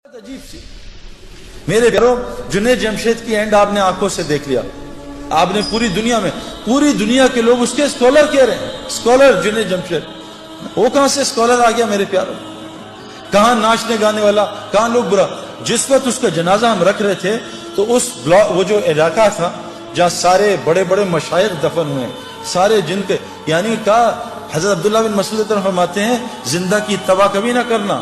عجیب سی میرے پیاروں، جنید جمشید کی اینڈ آپ نے آنکھوں سے دیکھ لیا. آپ نے پوری دنیا کے لوگ اس کے اسکالر کہہ رہے ہیں. اسکالر جنید جمشید، وہ کہاں سے اسکالر آ گیا میرے پیاروں؟ کہاں ناچنے گانے والا، کہاں لوگ برا. جس وقت اس کا جنازہ ہم رکھ رہے تھے تو اس وہ جو علاقہ تھا جہاں سارے بڑے بڑے مشائخ دفن ہوئے، سارے جن کے یعنی کہا حضرت عبداللہ بن مسعود فرماتے ہیں زندہ کی اتباع کبھی نہ کرنا.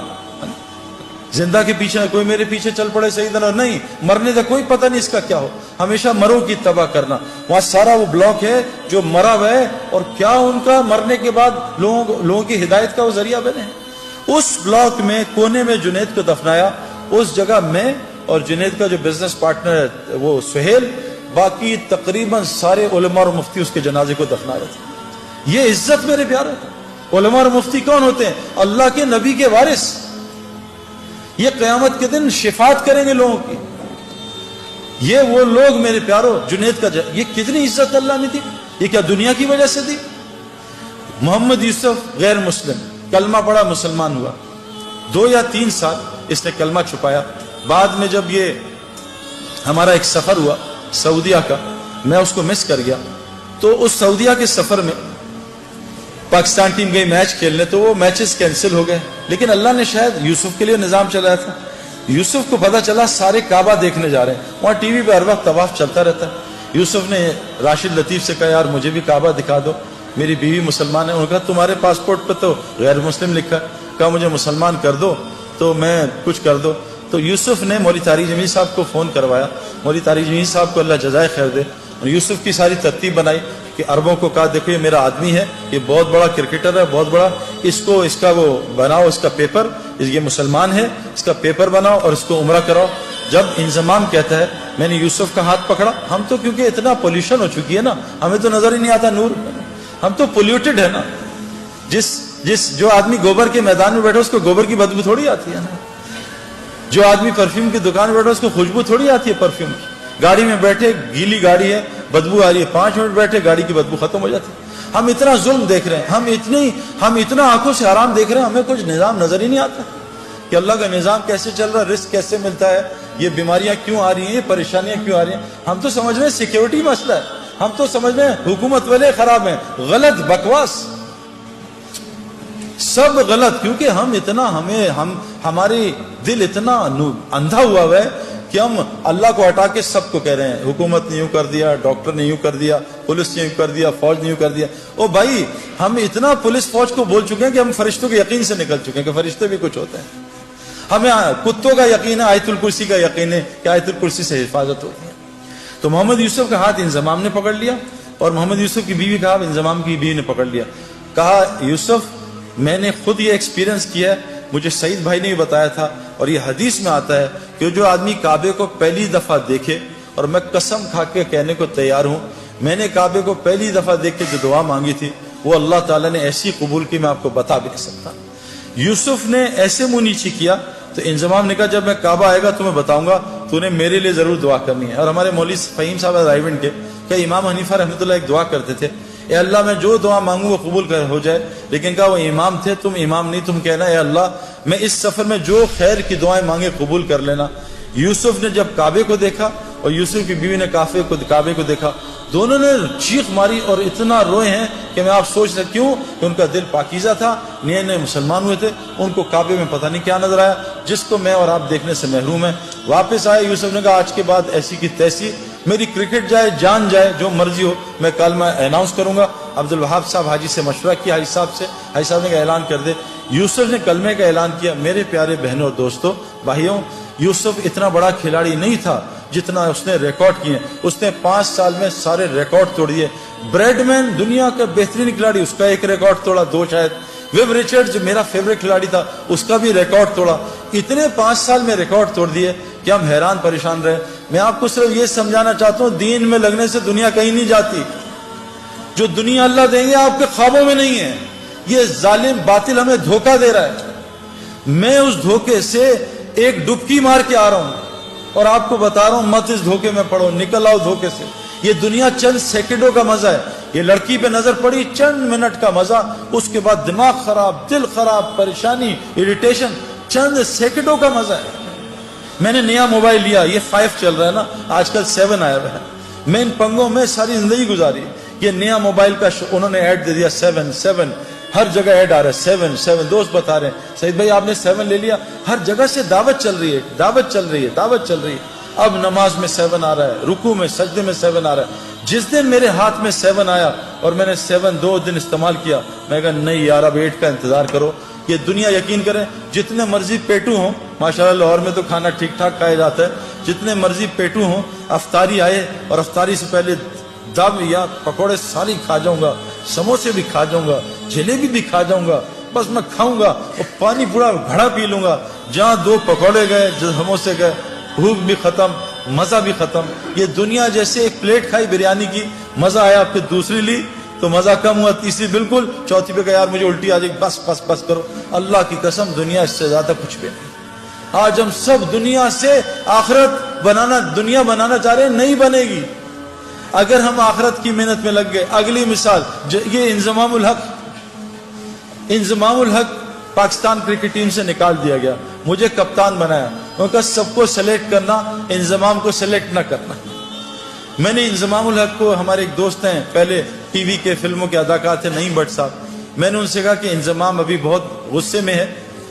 زندہ کے پیچھے کوئی میرے پیچھے چل پڑے سیدنا، نہیں، مرنے کا کوئی پتہ نہیں اس کا کیا ہو، ہمیشہ مروں کی اتباع کرنا. وہاں سارا وہ بلاک ہے جو مرا ہوا ہے اور کیا ان کا مرنے کے بعد لوگوں کی ہدایت کا وہ ذریعہ بنے. اس بلاک میں کونے میں جنید کو دفنایا. اس جگہ میں اور جنید کا جو بزنس پارٹنر ہے وہ سہیل، باقی تقریباً سارے علماء اور مفتی اس کے جنازے کو دفنا رہے تھے. یہ عزت میرے پیارے. علماء اور مفتی کون ہوتے ہیں؟ اللہ کے نبی کے وارث. یہ قیامت کے دن شفاعت کریں گے لوگوں کی. یہ وہ لوگ میرے پیاروں، جنید کا یہ کتنی عزت اللہ نے دی. یہ کیا دنیا کی وجہ سے دی؟ محمد یوسف غیر مسلم، کلمہ پڑھا، مسلمان ہوا. 2 یا 3 سال اس نے کلمہ چھپایا. بعد میں جب یہ ہمارا ایک سفر ہوا سعودیہ کا، میں اس کو مس کر گیا. تو اس سعودیہ کے سفر میں پاکستان ٹیم گئی میچ کھیلنے، تو وہ میچز کینسل ہو گئے. لیکن اللہ نے شاید یوسف کے لیے نظام چلایا تھا. یوسف کو پتا چلا سارے کعبہ دیکھنے جا رہے ہیں. وہاں ٹی وی پہ ہر وقت طواف چلتا رہتا ہے. یوسف نے راشد لطیف سے کہا یار مجھے بھی کعبہ دکھا دو، میری بیوی مسلمان ہے. انہوں نے کہا تمہارے پاسپورٹ پہ تو غیر مسلم لکھا ہے. کہا مجھے مسلمان کر دو تو میں کچھ کر دو. تو یوسف نے مولوی طارق جمیل صاحب کو فون کروایا. مولوی طارق جمیل صاحب کو اللہ جزائے خیر دے. یوسف کی ساری ترتیب بنائی کہ عربوں کو کہا دیکھو یہ میرا آدمی ہے، یہ بہت بڑا کرکٹر ہے، بہت بڑا، اس کا وہ بناؤ، اس کا پیپر، یہ مسلمان ہے، اس کا پیپر بناؤ اور اس کو عمرہ کراؤ. جب انضمام کہتا ہے میں نے یوسف کا ہاتھ پکڑا. ہم تو کیونکہ اتنا پولیوشن ہو چکی ہے نا، ہمیں تو نظر ہی نہیں آتا نور، ہم تو پولیوٹڈ ہے نا. جو آدمی گوبر کے میدان میں بیٹھا اس کو گوبر کی بدبو تھوڑی آتی ہے نا. جو آدمی پرفیوم کی دکان میں بیٹھا اس کو خوشبو تھوڑی آتی ہے پرفیوم کی. گاڑی میں بیٹھے گیلی گاڑی ہے، بدبو آ رہی ہے، 5 منٹ بیٹھے گاڑی کی بدبو ختم ہو جاتی ہے. ہم اتنا ظلم دیکھ رہے ہیں، ہم اتنا آنکھوں سے حرام دیکھ رہے ہیں، ہمیں کچھ نظام نظر ہی نہیں آتا کہ اللہ کا نظام کیسے چل رہا ہے، رزق کیسے ملتا ہے، یہ بیماریاں کیوں آ رہی ہیں، یہ پریشانیاں کیوں آ رہی ہیں. ہم تو سمجھ رہے ہیں سیکیورٹی مسئلہ ہے، ہم تو سمجھ رہے ہیں حکومت والے خراب ہیں. غلط، بکواس، سب غلط. کیونکہ ہمارے دل اتنا اندھا ہوا ہے کہ ہم اللہ کو ہٹا کے سب کو کہہ رہے ہیں حکومت نے یوں کر دیا، ڈاکٹر نے یوں کر دیا، پولیس نے یوں کر دیا، فوج نے یوں کر دیا. او بھائی، ہم اتنا پولیس فوج کو بول چکے ہیں کہ ہم فرشتوں کے یقین سے نکل چکے ہیں کہ فرشتے بھی کچھ ہوتے ہیں. ہمیں کتوں کا یقین ہے، آیت الکرسی کا یقین ہے کہ آیت الکرسی سے حفاظت ہوتی ہے. تو محمد یوسف کا ہاتھ انضمام نے پکڑ لیا اور محمد یوسف کی بیوی کا ہاتھ انضمام کی بیوی نے پکڑ لیا. کہا یوسف میں نے خود یہ ایکسپیرینس کیا ہے، مجھے سعید بھائی نے بتایا تھا، اور یہ حدیث میں آتا ہے کہ جو آدمی کعبے کو پہلی دفعہ دیکھے، اور میں قسم کھا کے کہنے کو تیار ہوں، میں نے کعبے کو پہلی دفعہ دیکھ کے جو دعا مانگی تھی وہ اللہ تعالیٰ نے ایسی قبول کی میں آپ کو بتا بھی نہیں سکتا. یوسف نے ایسے منہ نیچی کیا تو انضمام نے کہا جب میں کعبہ آئے گا تمہیں بتاؤں گا، تو نے میرے لیے ضرور دعا کرنی ہے. اور ہمارے مولوی فہیم صاحب رائیونڈ کے کہ امام حنیفہ رحمۃ اللہ ایک دعا کرتے تھے، اے اللہ میں جو دعا مانگوں وہ قبول ہو جائے. لیکن کہا وہ امام تھے، تم امام نہیں، تم کہنا اے اللہ میں اس سفر میں جو خیر کی دعائیں مانگے قبول کر لینا. یوسف نے جب کعبے کو دیکھا اور یوسف کی بیوی نے کعبے کو دیکھا، دونوں نے چیخ ماری اور اتنا روئے ہیں کہ میں آپ سوچ سکتی ہوں کہ ان کا دل پاکیزہ تھا، نئے نئے مسلمان ہوئے تھے. ان کو کعبے میں پتہ نہیں کیا نظر آیا جس کو میں اور آپ دیکھنے سے محروم ہیں. واپس آئے، یوسف نے کہا آج کے بعد ایسی کی تیسی، میری کرکٹ جائے، جان جائے، جو مرضی ہو، میں کلمہ اناؤنس کروں گا. عبدالوہاب صاحب حاجی سے مشورہ کیا، حاجی صاحب سے، حاجی صاحب نے کہا اعلان کر دے. یوسف نے کلمے کا اعلان کیا. میرے پیارے بہنوں اور دوستوں، بھائیوں، یوسف اتنا بڑا کھلاڑی نہیں تھا جتنا اس نے ریکارڈ کیے. اس نے 5 سال میں سارے ریکارڈ توڑ دیے. بریڈ مین دنیا کا بہترین کھلاڑی، اس کا ایک ریکارڈ توڑا، 2 شاید. ویب ریچرڈ جو میرا فیوریٹ کھلاڑی تھا اس کا بھی ریکارڈ توڑا. اتنے 5 سال میں ریکارڈ توڑ دیے کہ ہم حیران پریشان رہے. میں آپ کو صرف یہ سمجھانا چاہتا ہوں دین میں لگنے سے دنیا کہیں نہیں جاتی. جو دنیا اللہ دیں گے آپ کے خوابوں میں نہیں ہے. یہ ظالم باطل ہمیں دھوکہ دے رہا ہے. میں اس دھوکے سے ایک ڈبکی مار کے آ رہا ہوں اور آپ کو بتا رہا ہوں مت اس دھوکے میں پڑو، نکل آؤ دھوکے سے. یہ دنیا چند سیکنڈوں کا مزہ ہے. یہ لڑکی پہ نظر پڑی، چند منٹ کا مزہ، اس کے بعد دماغ خراب، دل خراب، پریشانی، اریٹیشن، چند سیکنڈوں کا مزہ ہے. میں نے نیا موبائل لیا, یہ 5 چل رہا ہے نا, آج کل 7 آیا ہوا ہے. میں ان پنگوں میں ساری زندگی گزاری. یہ نیا موبائل کا انہوں نے ایڈ دے دیا 7 ہر جگہ ایڈ آ رہا ہے 7. دوست بتا رہے ہیں سعید بھائی آپ نے 7 لے لیا, ہر جگہ سے دعوت چل رہی ہے, دعوت چل رہی ہے. اب نماز میں 7 آ رہا ہے, رکوع میں سجدے میں 7 آ رہا ہے. جس دن میرے ہاتھ میں 7 آیا اور میں نے 7 2 دن استعمال کیا, میں کہا نہیں یار اب 8 کا انتظار کرو. یہ دنیا یقین کریں جتنے مرضی پیٹو ہوں, ماشاءاللہ لاہور میں تو کھانا ٹھیک ٹھاک کھایا جاتا ہے, جتنے مرضی پیٹو ہوں, افطاری آئے اور افطاری سے پہلے دب یا پکوڑے ساری کھا جاؤں گا, سموسے بھی کھا جاؤں گا, جلیبی بھی کھا جاؤں گا, بس میں کھاؤں گا اور پانی پورا گھڑا پی لوں گا. جہاں 2 پکوڑے گئے, سموسے گئے, بھوک بھی ختم, مزہ بھی ختم. یہ دنیا جیسے ایک پلیٹ کھائی بریانی کی, مزہ آیا, پھر دوسری لی تو مزہ کم ہوا, تیسری بالکل, چوتھی پہ کہا یار مجھے الٹی آ جائے, بس کرو. اللہ کی قسم دنیا اس سے زیادہ کچھ بھی نہیں. آج ہم سب دنیا سے آخرت بنانا, دنیا بنانا چاہ رہے ہیں, نہیں بنے گی اگر ہم آخرت کی محنت میں لگ گئے. اگلی مثال, یہ انضمام الحق پاکستان کرکٹ ٹیم سے نکال دیا گیا, مجھے کپتان بنایا. ان کا سب کو سلیکٹ کرنا, انضمام کو سلیکٹ نہ کرنا. میں نے انضمام الحق کو, ہمارے ایک دوست ہیں پہلے ٹی وی کے فلموں کے اداکار تھے نعیم بٹ صاحب, میں نے ان سے کہا کہ انضمام ابھی بہت غصے میں ہے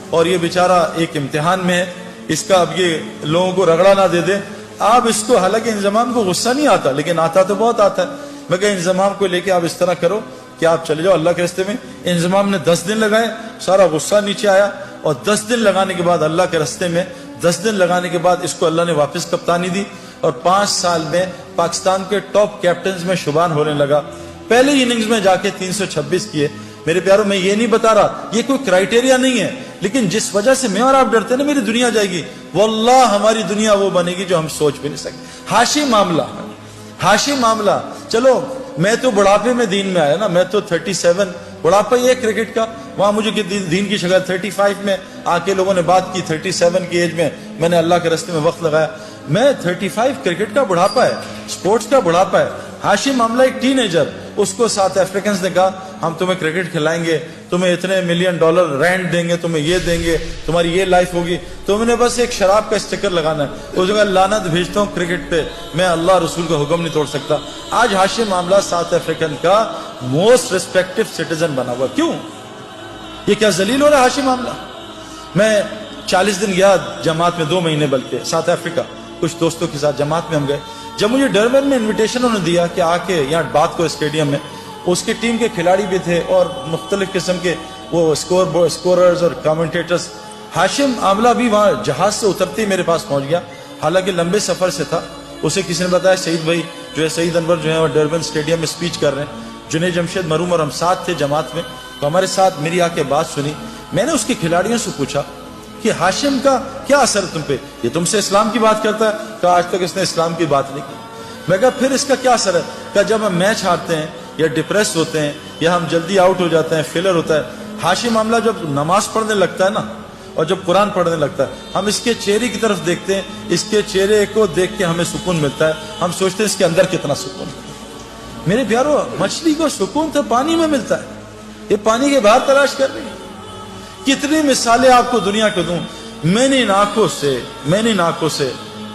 اور یہ بیچارہ ایک امتحان میں ہے, اس کا اب یہ لوگوں کو رگڑا نہ دے دے. آپ اس کو, حالانکہ انضمام کو غصہ نہیں آتا لیکن آتا تو بہت آتا ہے. میں کہا انضمام کو لے کے آپ اس طرح کرو کہ آپ چلے جاؤ اللہ کے راستے میں. انضمام نے 10 دن لگائے, سارا غصہ نیچے آیا, اور 10 دن لگانے کے بعد اللہ کے راستے میں 10 دن لگانے کے بعد اس کو اللہ نے واپس کپتانی دی, اور 5 سال میں پاکستان کے ٹاپ کیپٹنز میں شمار ہونے لگا. پہلی اننگز میں جا کے 326 کیے. میرے پیاروں, میں یہ نہیں بتا رہا, یہ کوئی کرائٹیریا نہیں ہے, لیکن جس وجہ سے میں اور آپ ڈرتے ہیں نا میری دنیا جائے گی, واللہ ہماری دنیا وہ بنے گی جو ہم سوچ بھی نہیں سکتے. ہاشی معاملہ, چلو میں تو بڑھاپے میں دین میں آیا نا, میں تو 37 بڑھاپا یہ کرکٹ کا, وہاں مجھے دین کی شکل 35 میں آ کے لوگوں نے بات کی, 37 کی ایج میں میں نے اللہ کے راستے میں وقت لگایا. میں 35 کرکٹ کا بڑھاپا ہے, سپورٹس کا بڑھاپا ہے. ہاشم معاملہ ایک ٹین ایجر, اس کو ساؤتھ افریکنز نے کہا ہم تمہیں کرکٹ کھلائیں گے, تمہیں اتنے $1 ملین رینٹ دیں گے, تمہیں یہ دیں گے, تمہاری یہ لائف ہوگی, تم نے بس ایک شراب کا اسٹیکر لگانا ہے. اس نے کہا لعنت بھیجتا ہوں کرکٹ پہ, میں اللہ رسول کا حکم نہیں توڑ سکتا. آج ہاشم معاملہ ساؤتھ افریکن کا موسٹ ریسپیکٹو سٹیزن بنا ہوا. کیوں یہ کیا ذلیل ہو رہا ہے ہاشم معاملہ؟ میں 40 دن گیا جماعت میں, 2 مہینے بلکہ, ساؤتھ افریقہ, کچھ دوستوں کے ساتھ جماعت میں ہم گئے. جب مجھے ڈربن میں انویٹیشن انہوں نے دیا کہ آ کے یہاں بات کو اسٹیڈیم میں, اس کی ٹیم کے کھلاڑی بھی تھے اور مختلف قسم کے وہ اسکوررز اور کامنٹیٹرز. ہاشم معاملہ بھی وہاں جہاز سے اترتے ہی میرے پاس پہنچ گیا, حالانکہ لمبے سفر سے تھا. اسے کسی نے بتایا سعید بھائی جو ہے, سعید انور جو ہے وہ ڈربن اسٹیڈیم میں اسپیچ کر رہے ہیں. جنید جمشید مروم اور ہم ساتھ تھے جماعت میں, تو ہمارے ساتھ میری آ کے بات سنی. میں نے اس کے کھلاڑیوں سے پوچھا کہ ہاشم کا کیا اثر ہے تم پہ, یہ تم سے اسلام کی بات کرتا ہے, کہ آج تک اس نے اسلام کی بات نہیں کی. میں کہا پھر اس کا کیا اثر ہے؟ کہ جب ہم میچ ہارتے ہیں یا ڈپریس ہوتے ہیں یا ہم جلدی آؤٹ ہو جاتے ہیں, فیلر ہوتا ہے, ہاشم معاملہ جب نماز پڑھنے لگتا ہے نا اور جب قرآن پڑھنے لگتا ہے, ہم اس کے چہرے کی طرف دیکھتے ہیں, اس کے چہرے کو دیکھ کے ہمیں سکون ملتا ہے, ہم سوچتے ہیں اس کے اندر کتنا سکون ہے. میرے پیارو, مچھلی کو سکون تو پانی میں ملتا ہے, یہ پانی کے باہر تلاش کر رہی ہے. کتنی مثالیں آپ کو دنیا کو دوں. میں نے ان آنکھوں سے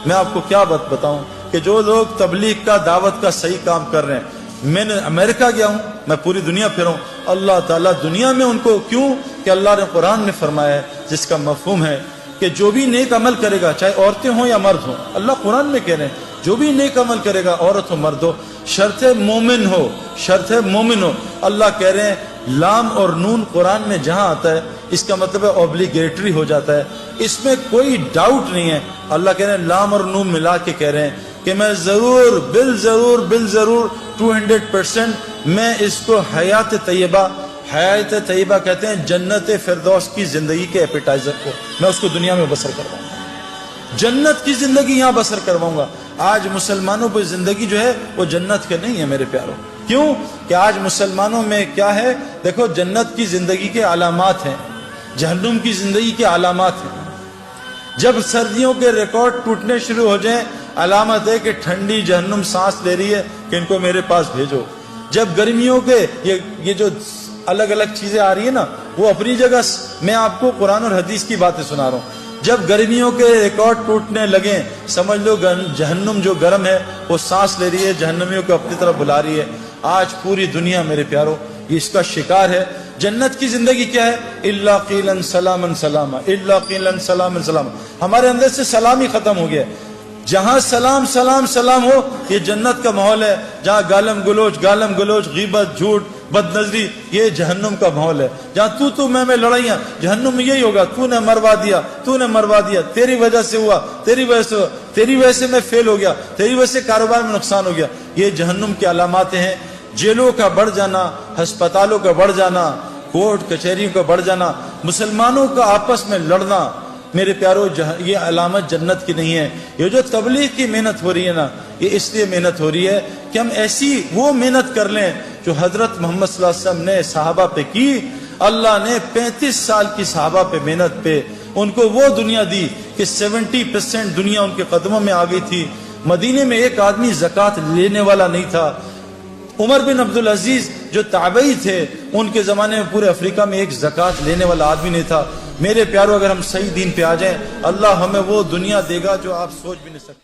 میں آپ کو کیا بات بتاؤں کہ جو لوگ تبلیغ کا, دعوت کا صحیح کام کر رہے ہیں, میں نے امریکہ گیا ہوں, میں پوری دنیا پھروں, اللہ تعالیٰ دنیا میں ان کو, کیوں کہ اللہ نے قرآن میں فرمایا ہے جس کا مفہوم ہے کہ جو بھی نیک عمل کرے گا, چاہے عورتیں ہوں یا مرد ہوں, اللہ قرآن میں کہہ رہے ہیں جو بھی نیک عمل کرے گا, عورت ہو مرد ہو, شرط مومن ہو. اللہ کہہ رہے ہیں لام اور نون قرآن میں جہاں آتا ہے اس کا مطلب ہے اوبلیگیٹری ہو جاتا ہے, اس میں کوئی ڈاؤٹ نہیں ہے. اللہ کہہ رہے ہیں لام اور نون ملا کے کہہ رہے ہیں کہ میں ضرور بالضرور 200% میں اس کو حیات طیبہ کہتے ہیں, جنت فردوس کی زندگی کے ایپیٹائزر کو, میں اس کو دنیا میں بسر کرواؤں گا, جنت کی زندگی یہاں بسر کرواؤں گا. آج مسلمانوں پہ زندگی جو ہے وہ جنت کے نہیں ہے میرے پیاروں. کیوں کہ آج مسلمانوں میں کیا ہے, دیکھو جنت کی زندگی کے علامات ہیں, جہنم کی زندگی کے علامات ہیں. جب سردیوں کے ریکارڈ ٹوٹنے شروع ہو جائیں, علامت ہے کہ ٹھنڈی جہنم سانس لے رہی ہے کہ ان کو میرے پاس بھیجو. جب گرمیوں کے یہ جو الگ الگ چیزیں آ رہی ہیں نا, وہ اپنی جگہ, میں آپ کو قرآن اور حدیث کی باتیں سنا رہا ہوں. جب گرمیوں کے ریکارڈ ٹوٹنے لگیں سمجھ لو جہنم جو گرم ہے وہ سانس لے رہی ہے، جہنمیوں کو اپنی طرف بلا رہی ہے۔ آج پوری دنیا میرے پیارو یہ اس کا شکار ہے۔ جنت کی زندگی کیا ہے؟ الا قیلا سلاما سلاما، الا قیلا سلاما سلاما۔ ہمارے اندر سے سلام ہی ختم ہو گیا ہے۔ جہاں سلام سلام سلام ہو یہ جنت کا ماحول ہے، جہاں گالم گلوچ غیبت جھوٹ بد نظری یہ جہنم کا ماحول ہے۔ جہاں تو میں لڑائیاں جہنم میں یہی ہوگا، تو نے مروا دیا، تیری وجہ سے ہوا، تیری وجہ سے میں فیل ہو گیا، تیری وجہ سے کاروبار میں نقصان ہو گیا۔ یہ جہنم کی علامات ہیں۔ جیلوں کا بڑھ جانا، ہسپتالوں کا بڑھ جانا، کورٹ کچہریوں کا بڑھ جانا، مسلمانوں کا آپس میں لڑنا، میرے پیارو یہ علامت جنت کی نہیں ہے۔ یہ جو تبلیغ کی محنت ہو رہی ہے نا، یہ اس لیے محنت ہو رہی ہے کہ ہم ایسی وہ محنت کر لیں جو حضرت محمد صلی اللہ علیہ وسلم نے صحابہ پہ کی۔ اللہ نے 35 سال کی صحابہ پہ محنت پہ ان کو وہ دنیا دی کہ 70% دنیا ان کے قدموں میں آ گئی تھی۔ مدینے میں ایک آدمی زکوٰۃ لینے والا نہیں تھا۔ عمر بن عبدالعزیز جو تابعی تھے ان کے زمانے میں پورے افریقہ میں ایک زکوٰۃ لینے والا آدمی نہیں تھا۔ میرے پیارو اگر ہم صحیح دین پہ آ جائیں اللہ ہمیں وہ دنیا دے گا جو آپ سوچ بھی نہیں سکتے۔